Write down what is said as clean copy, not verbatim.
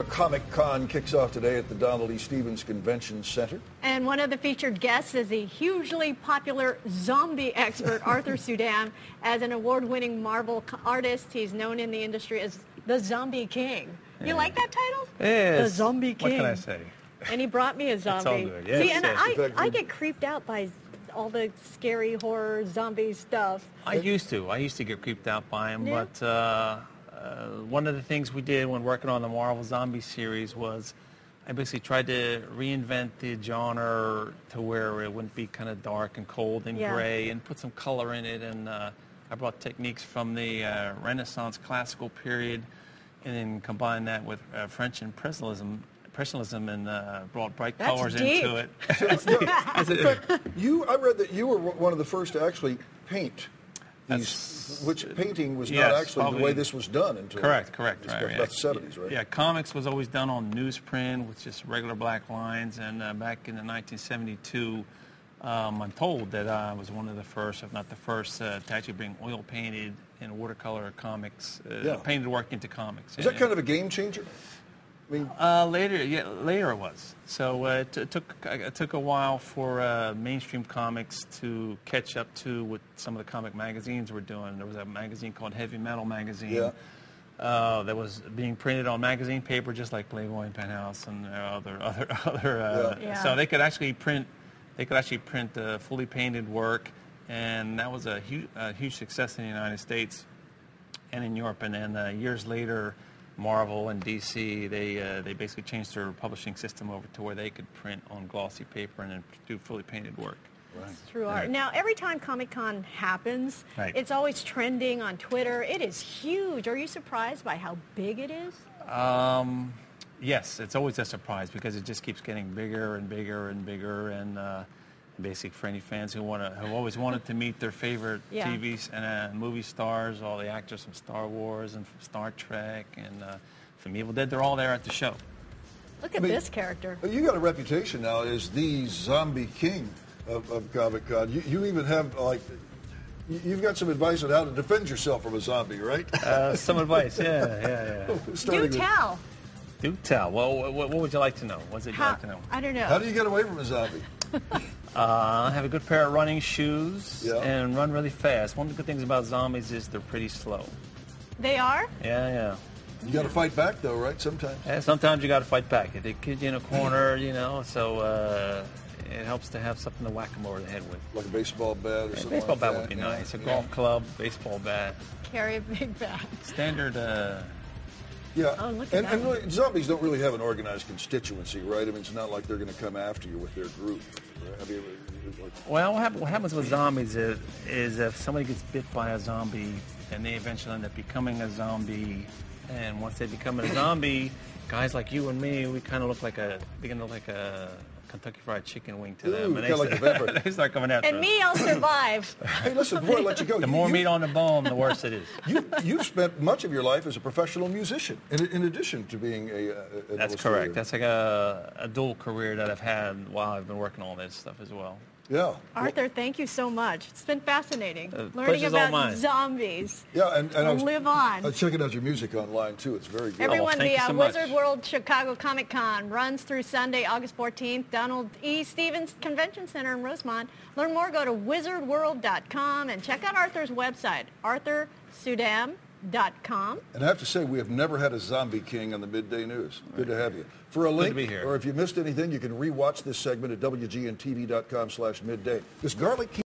Comic-Con kicks off today at the Donald E. Stevens Convention Center. And one of the featured guests is the hugely popular zombie expert, Arthur Suydam. As an award-winning Marvel artist, he's known in the industry as the Zombie King. You like that title? Yes. The Zombie King. What can I say? And he brought me a zombie. It's all good. Yes, See, and yes. I get creeped out by all the scary horror zombie stuff. I used to get creeped out by him, Yeah. but one of the things we did when working on the Marvel Zombie series was I basically tried to reinvent the genre to where it wouldn't be kind of dark and cold and gray, and put some color in it. And I brought techniques from the Renaissance classical period and then combined that with French Impressionism and brought bright colors into it. I read that you were one of the first to actually paint these, which painting was not actually the way this was done until correct. Right, about the 70s, right? Yeah, comics was always done on newsprint with just regular black lines, and back in the 1972, I'm told that I was one of the first, if not the first, to actually bring oil painted and watercolor comics, painted work into comics. Is that kind of a game changer? I mean, later it was. So it took a while for mainstream comics to catch up to what some of the comic magazines were doing. There was a magazine called Heavy Metal Magazine that was being printed on magazine paper, just like Playboy and Penthouse and other. So they could actually print. Fully painted work, and that was a huge success in the United States and in Europe. And then years later, Marvel and DC, they basically changed their publishing system over to where they could print on glossy paper and then do fully painted work. Right. Through art. Now, every time Comic-Con happens, it's always trending on Twitter. It is huge. Are you surprised by how big it is? Yes, it's always a surprise because it just keeps getting bigger and bigger and bigger. And basically, for any fans who have always wanted to meet their favorite TV and movie stars, all the actors from Star Wars and from Star Trek and from Evil Dead, they're all there at the show. Look at this character. You got a reputation now as the Zombie King of Comic-Con. You even have you've got some advice on how to defend yourself from a zombie, right? Some advice, yeah. Do tell. Do tell. Well, what would you like to know? What's it you'd like to know? I don't know. How do you get away from a zombie? Have a good pair of running shoes and run really fast. One of the good things about zombies is they're pretty slow. They are? Yeah. You got to fight back, though, right? Sometimes. Yeah, sometimes you got to fight back. If they kid you in a corner, so it helps to have something to whack them over the head with. Like a baseball bat or something. Baseball like bat that. would be nice. A golf club, baseball bat. Carry a big bat. Standard. Yeah, oh, look at that. And really, zombies don't really have an organized constituency, right? I mean, it's not like they're going to come after you with their group. Right? I mean, well, what happens with zombies is if somebody gets bit by a zombie, then they eventually end up becoming a zombie. And once they become a zombie, guys like you and me, we kind of begin to look like a Kentucky Fried Chicken wing to them. And they start coming after us. And me, I'll survive. Hey, listen, before I let you go. The more meat on the bone, the worse it is. You've spent much of your life as a professional musician, in addition to being an That's correct. That's like a dual career that I've had while I've been working on this stuff as well. Yeah. Arthur, thank you so much. It's been fascinating learning about zombies. Yeah, and I was, live on. I was checking out your music online, too. It's very good. Everyone, thank you so Wizard much. World Chicago Comic-Con runs through Sunday, August 14th, Donald E. Stevens Convention Center in Rosemont. Learn more, go to wizardworld.com and check out Arthur's website, ArthurSuydam.com. And I have to say, we have never had a zombie king on the Midday News. Good to have you. For a link, or if you missed anything, you can rewatch this segment at WGNTV.com/midday. This garlic